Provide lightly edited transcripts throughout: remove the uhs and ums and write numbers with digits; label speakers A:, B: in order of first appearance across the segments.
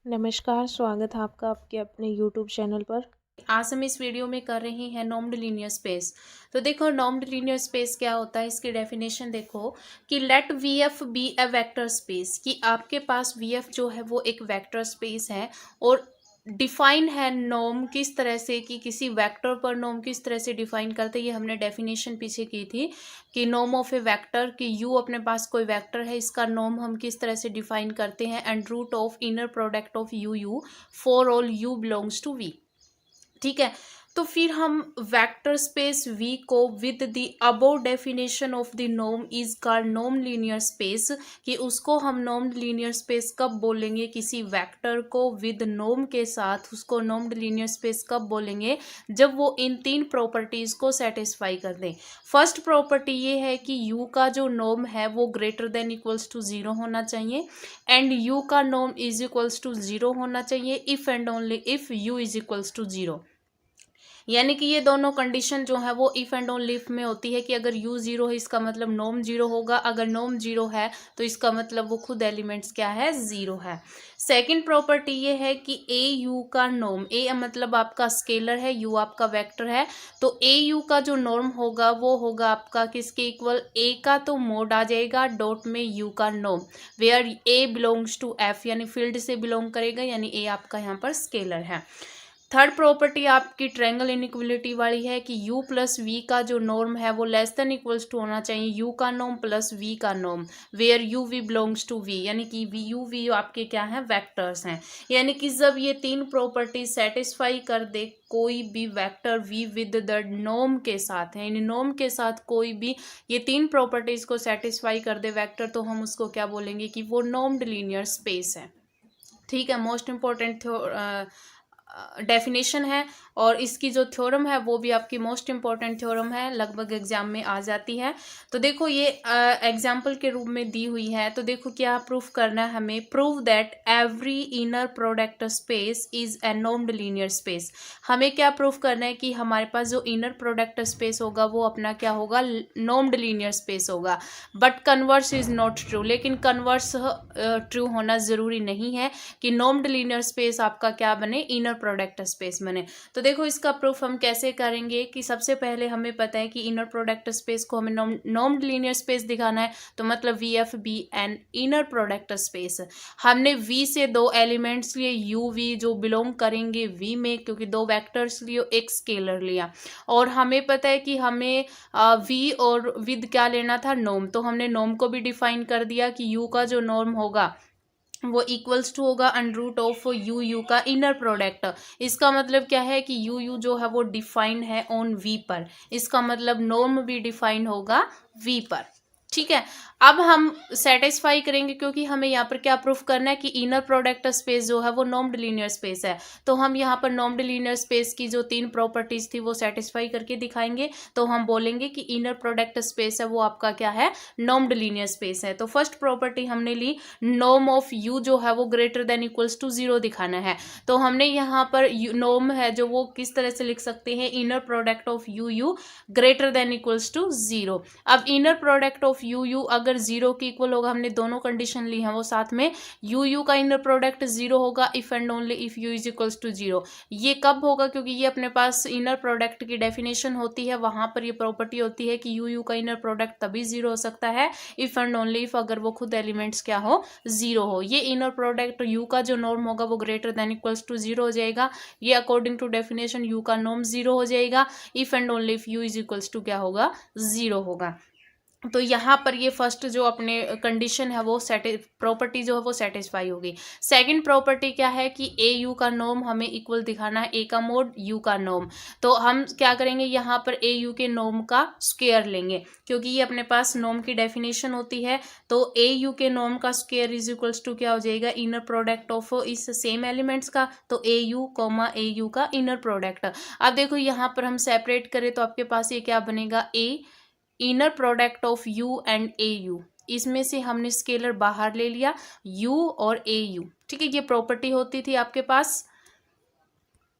A: नमस्कार, स्वागत है आपका आपके अपने यूट्यूब चैनल पर।
B: आज हम इस वीडियो में कर रहे हैं नॉर्म्ड लीनियर स्पेस। तो देखो नॉर्म्ड लीनियर स्पेस क्या होता है, इसकी डेफिनेशन देखो कि let V F be a vector space, कि आपके पास वी एफ जो है वो एक वेक्टर स्पेस है और डिफाइन है नॉर्म किस तरह से, कि किसी वेक्टर पर नॉर्म किस तरह से डिफाइन करते हैं। ये हमने डेफिनेशन पीछे की थी कि नॉर्म ऑफ ए वेक्टर, कि यू अपने पास कोई वेक्टर है, इसका नॉर्म हम किस तरह से डिफाइन करते हैं। And root of inner product of U U for all U belongs to V. ठीक है, तो फिर हम वेक्टर स्पेस V को with the above definition of the norm is called norm linear space, कि उसको हम नॉर्म लीनियर स्पेस कब बोलेंगे, किसी वेक्टर को विद नॉर्म के साथ उसको नॉर्म लीनियर स्पेस कब बोलेंगे, जब वो इन तीन प्रॉपर्टीज को सेटिस्फाई कर दे। फर्स्ट प्रॉपर्टी ये है कि U का जो नॉर्म है वो ग्रेटर देन इक्वल्स टू 0 होना चाहिए एंड U का नॉर्म इज इक्वल्स टू 0 होना चाहिए if and only if U is equals to 0। यानी कि ये दोनों कंडीशन जो है वो इफ एंड ओनली इफ में होती है, कि अगर u 0 है इसका मतलब नॉर्म 0 होगा, अगर नॉर्म 0 है तो इसका मतलब वो खुद एलिमेंट्स क्या है, 0 है। सेकंड प्रॉपर्टी ये है कि ए यू का नॉर्म, ए मतलब आपका स्केलर है, यू आपका वेक्टर है, तो ए यू का जो नॉर्म होगा वो होगा आपका किसके इक्वल, ए का तो मोड आ जाएगा डॉट में यू का norm, where A belongs to F, यानी फील्ड से बिलोंग करेगा, यानी ए आपका यहाँ पर स्केलर है। थर्ड प्रॉपर्टी आपकी ट्रायंगल इनइक्वलिटी वाली है कि u प्लस वी का जो नॉर्म है वो लेस देन इक्वल्स टू होना चाहिए u का नॉर्म प्लस v का norm, where u v belongs to v, यानी कि v आपके क्या है, वेक्टर्स हैं। यानी कि जब ये तीन प्रॉपर्टी सेटिस्फाई कर दे कोई भी vector v with the norm के साथ है, यानी नॉर्म के साथ कोई भी ये तीन प्रॉपर्टीज को सेटिस्फाई कर दे वेक्टर, तो हम उसको क्या बोलेंगे कि वो नॉर्म्ड लीनियर स्पेस है। ठीक है, मोस्ट इंपॉर्टेंट डेफिनेशन है और इसकी जो थ्योरम है वो भी आपकी मोस्ट इंपॉर्टेंट थ्योरम है, लगभग एग्जाम में आ जाती है। तो देखो ये एग्जाम्पल के रूप में दी हुई है, तो देखो क्या प्रूफ करना है हमें, prove that every inner product space is a normed linear space. हमें क्या प्रूफ करना है कि हमारे पास जो इनर प्रोडक्ट स्पेस होगा वो अपना क्या होगा, नॉर्म्ड लीनियर स्पेस होगा। But converse is not true, लेकिन कन्वर्स ट्रू होना जरूरी नहीं है कि नॉर्म्ड लीनियर स्पेस आपका क्या बने, इनर प्रोडक्ट स्पेस बने। तो देखो इसका प्रूफ हम कैसे करेंगे, कि सबसे पहले हमें पता है कि इनर प्रोडक्ट स्पेस को हमें नॉर्म्ड लीनियर स्पेस दिखाना है, तो मतलब V F be an inner product space. हमने V से दो एलिमेंट्स लिए यू वी जो बिलोंग करेंगे V में, क्योंकि दो वेक्टर्स लिए एक स्केलर लिया, और हमें पता है कि हमें V और विद क्या लेना था, नॉर्म, तो हमने नॉर्म को भी डिफाइन कर दिया कि U का जो नॉर्म होगा वो इक्वल्स टू होगा अंडर रूट ऑफ यू का इनर प्रोडक्ट। इसका मतलब क्या है कि यू जो है वो डिफाइन है ऑन वी पर, इसका मतलब नॉर्म भी डिफाइन होगा वी पर। ठीक है, अब हम सेटिस्फाई करेंगे क्योंकि हमें यहाँ पर क्या प्रूफ करना है कि इनर प्रोडक्ट स्पेस जो है वो नॉर्म्ड लीनियर स्पेस है, तो हम यहाँ पर नॉर्म्ड लीनियर स्पेस की जो तीन प्रॉपर्टीज थी वो सेटिस्फाई करके दिखाएंगे, तो हम बोलेंगे कि इनर प्रोडक्ट स्पेस है वो आपका क्या है, नॉर्म्ड लीनियर स्पेस है। तो फर्स्ट प्रॉपर्टी हमने ली, नॉर्म ऑफ यू जो है वो ग्रेटर देन इक्वल्स टू 0 दिखाना है, तो हमने यहाँ पर नॉर्म है जो वो किस तरह से लिख सकते हैं, inner product of U greater than equals to 0। अब इनर प्रोडक्ट ऑफ यू अगर 0 के इक्वल होगा, हमने दोनों कंडीशन ली है वो साथ में, यू का इनर प्रोडक्ट 0 होगा if and only if U is equals to 0। ये कब होगा, क्योंकि ये अपने पास इनर प्रोडक्ट की डेफिनेशन होती है, वहां पर ये प्रॉपर्टी होती है कि यू का इनर प्रोडक्ट तभी 0 हो सकता है इफ एंड ओनली इफ अगर वो खुद एलिमेंट्स क्या हो, 0 हो। ये इनर प्रोडक्ट यू का जो नॉर्म होगा वो ग्रेटर देन इक्वल्स टू 0 हो जाएगा, ये अकॉर्डिंग टू डेफिनेशन यू का नॉर्म 0 हो जाएगा if and only if U is equals to क्या होगा, 0 होगा। तो यहाँ पर ये फर्स्ट जो अपने कंडीशन है वो प्रॉपर्टी जो है वो सेटिस्फाई होगी। सेकंड प्रॉपर्टी क्या है कि ए यू का नॉर्म हमें इक्वल दिखाना है, ए का मोड यू का नॉर्म, तो हम क्या करेंगे, यहाँ पर ए यू के नॉर्म का स्क्वायर लेंगे, क्योंकि ये अपने पास नॉर्म की डेफिनेशन होती है, तो ए यू के नॉर्म का स्क्वायर इज इक्वल्स टू क्या हो जाएगा, इनर प्रोडक्ट ऑफ इस सेम एलिमेंट्स का, तो ए यू का इनर प्रोडक्ट। अब देखो यहाँ पर हम सेपरेट करें तो आपके पास ये क्या बनेगा, a inner product of u and a u, इसमें से हमने स्केलर बाहर ले लिया u और ए यू। ठीक है, ये प्रॉपर्टी होती थी आपके पास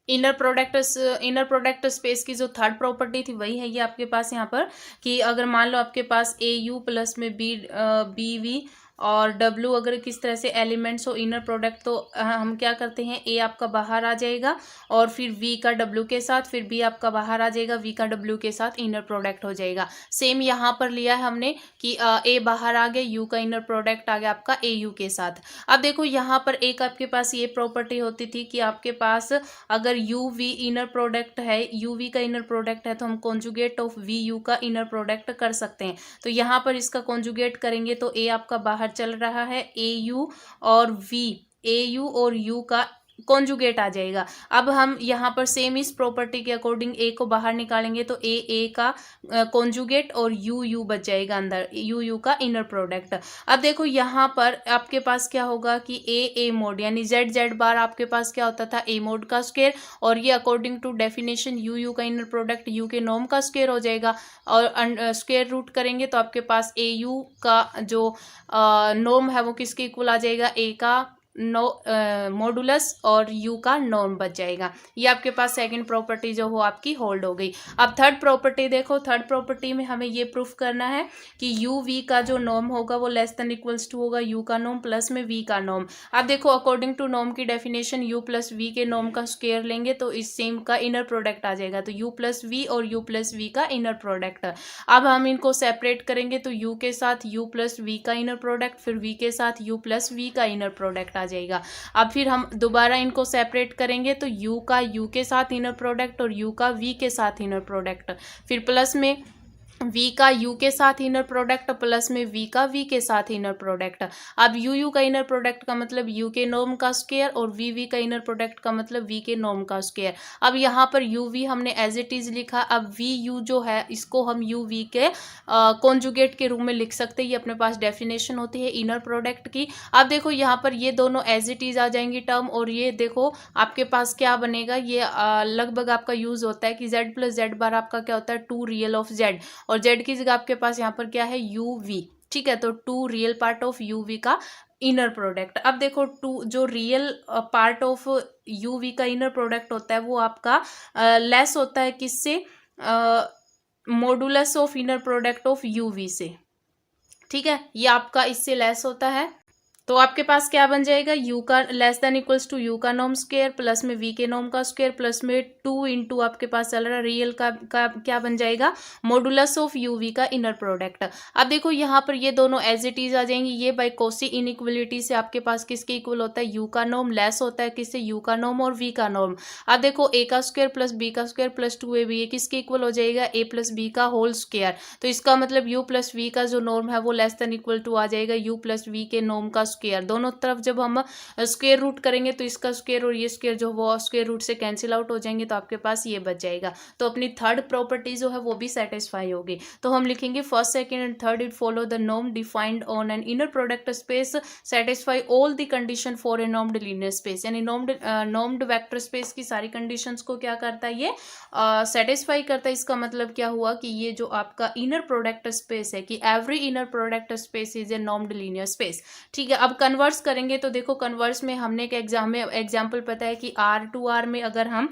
B: इनर प्रोडक्ट स्पेस की जो थर्ड प्रॉपर्टी थी वही है ये आपके पास यहाँ पर, कि अगर मान लो आपके पास ए यू प्लस में बी वी और W अगर किस तरह से एलिमेंट्स हो इनर प्रोडक्ट, तो हम क्या करते हैं, A आपका बाहर आ जाएगा और फिर V का W के साथ, फिर B आपका बाहर आ जाएगा, V का W के साथ इनर प्रोडक्ट हो जाएगा। सेम यहाँ पर लिया है हमने कि A बाहर आ गया, U का इनर प्रोडक्ट आ गया आपका AU के साथ। अब देखो यहाँ पर एक आपके पास ये प्रॉपर्टी होती थी कि आपके पास अगर UV इनर प्रोडक्ट है, UV का इनर प्रोडक्ट है, तो हम कॉन्जुगेट ऑफ VU का इनर प्रोडक्ट कर सकते हैं। तो यहाँ पर इसका कॉन्जुगेट करेंगे तो A आपका बाहर चल रहा है, AU और AU और U का कॉन्जुगेट आ जाएगा। अब हम यहाँ पर सेम इस प्रॉपर्टी के अकॉर्डिंग A को बाहर निकालेंगे तो A का कॉन्जुगेट और U बच जाएगा अंदर, U का इनर प्रोडक्ट। अब देखो यहाँ पर आपके पास क्या होगा कि A मोड यानी Z बार आपके पास क्या होता था, A मोड का स्क्वायर, और ये अकॉर्डिंग टू डेफिनेशन U का इनर प्रोडक्ट U के नॉर्म का स्क्वायर हो जाएगा, और स्क्वायर रूट करेंगे तो आपके पास AU का जो नॉर्म है वो किसके इक्वल आ जाएगा, A का मॉडुलस और U का नॉर्म बच जाएगा। ये आपके पास सेकंड प्रॉपर्टी जो हो आपकी होल्ड हो गई। अब थर्ड प्रॉपर्टी देखो, थर्ड प्रॉपर्टी में हमें ये प्रूफ करना है कि UV का जो नॉर्म होगा वो लेस देन इक्वल्स टू होगा U का नॉर्म प्लस में V का नॉर्म। अब देखो अकॉर्डिंग टू नॉर्म की डेफिनेशन U प्लस V के नॉर्म का स्क्वायर लेंगे तो इस सेम का इनर प्रोडक्ट आ जाएगा, तो U प्लस V और U प्लस V का इनर प्रोडक्ट। अब हम इनको सेपरेट करेंगे तो U के साथ U प्लस V का इनर प्रोडक्ट, फिर V के साथ U प्लस V का इनर प्रोडक्ट आ जाएगा। अब फिर हम दोबारा इनको सेपरेट करेंगे तो U का U के साथ इनर प्रोडक्ट और U का V के साथ इनर प्रोडक्ट, फिर प्लस में V का U के साथ इनर प्रोडक्ट प्लस में V का V के साथ इनर प्रोडक्ट। अब U का इनर प्रोडक्ट का मतलब U के नॉर्म का स्क्वायर और V का इनर प्रोडक्ट का मतलब V के नॉर्म का स्क्वायर। अब यहाँ पर UV हमने एज इट इज लिखा, अब VU जो है इसको हम UV के कॉन्जुगेट के रूप में लिख सकते हैं, ये अपने पास डेफिनेशन होती है इनर प्रोडक्ट की। अब देखो यहाँ पर ये दोनों एज इट इज आ जाएंगी टर्म, और ये देखो आपके पास क्या बनेगा, ये लगभग आपका यूज होता है कि Z प्लस Z बार आपका क्या होता है 2 रियल ऑफ Z, और Z की जगह आपके पास यहाँ पर क्या है UV, ठीक है, तो 2 रियल पार्ट ऑफ UV का इनर प्रोडक्ट। अब देखो 2 जो रियल पार्ट ऑफ UV का इनर प्रोडक्ट होता है वो आपका लेस होता है किससे, modulus of inner product of UV से, ठीक है, ये आपका इससे लेस होता है। तो आपके पास क्या बन जाएगा, U का less than equals to U का नॉर्म स्क्वायर प्लस में V के नॉर्म का स्क्वायर प्लस में 2 इंटू आपके पास चल रहा रियल का क्या बन जाएगा, मॉडुलस ऑफ UV का इनर प्रोडक्ट। अब देखो यहाँ पर ये दोनों एज इट इज आ जाएंगी, ये बाय कॉची इनइक्वलिटी से आपके पास किसके इक्वल होता है, U का नॉर्म लेस होता है किससे, U का नॉर्म और V का नॉर्म। अब देखो A का स्क्वायर प्लस B का स्क्वायर प्लस 2AB ये किसके इक्वल हो जाएगा, A प्लस B का होल स्क्वायर। तो इसका मतलब U प्लस V का जो नॉर्म है वो लेस देन इक्वल टू आ जाएगा U प्लस V के नॉर्म का स्क्वायर। दोनों तरफ जब हम स्क्वायर रूट करेंगे तो इसका स्क्वायर और ये स्क्वायर जो वो स्क्वायर रूट से कैंसिल आउट हो जाएंगे, तो आपके पास ये बच जाएगा। तो अपनी थर्ड प्रॉपर्टी जो है वो भी सेटिस्फाई होगी। तो हम लिखेंगे first second and third it follow the norm defined on an inner product space satisfy all the condition for a normed linear space, यानी नॉर्म्ड वेक्टर स्पेस की सारी कंडीशंस को क्या करता है, ये सेटिस्फाई करता है। इसका मतलब क्या हुआ कि ये जो आपका इनर प्रोडक्ट स्पेस है कि every inner product space is a normed linear space, ठीक है। अब कन्वर्स करेंगे तो देखो कन्वर्स में हमने एक एग्जाम्पल पता है कि R2R में अगर हम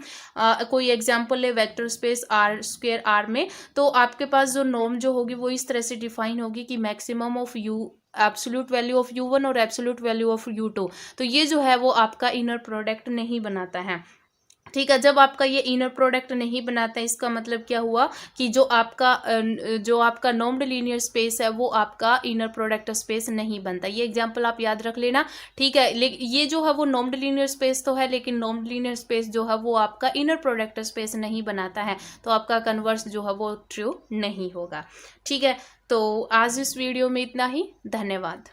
B: कोई एग्जाम्पल ले vector space R square R में, तो आपके पास जो नॉर्म जो होगी वो इस तरह से डिफाइन होगी कि maximum of U absolute value of U1 और एब्सोल्यूट वैल्यू ऑफ U2, तो ये जो है वो आपका इनर प्रोडक्ट नहीं बनाता है, ठीक है। जब आपका ये इनर प्रोडक्ट नहीं बनाता है इसका मतलब क्या हुआ कि जो आपका नॉर्म्ड लीनियर स्पेस है वो आपका इनर प्रोडक्ट स्पेस नहीं बनता। ये एग्जांपल आप याद रख लेना, ठीक है। लेकिन ये जो है वो नॉर्म्ड लीनियर स्पेस तो है, लेकिन नॉर्म्ड लीनियर स्पेस जो है वो आपका इनर प्रोडक्ट स्पेस नहीं बनाता है, तो आपका कन्वर्स जो है वो ट्रू नहीं होगा, ठीक है। तो आज इस वीडियो में इतना ही, धन्यवाद।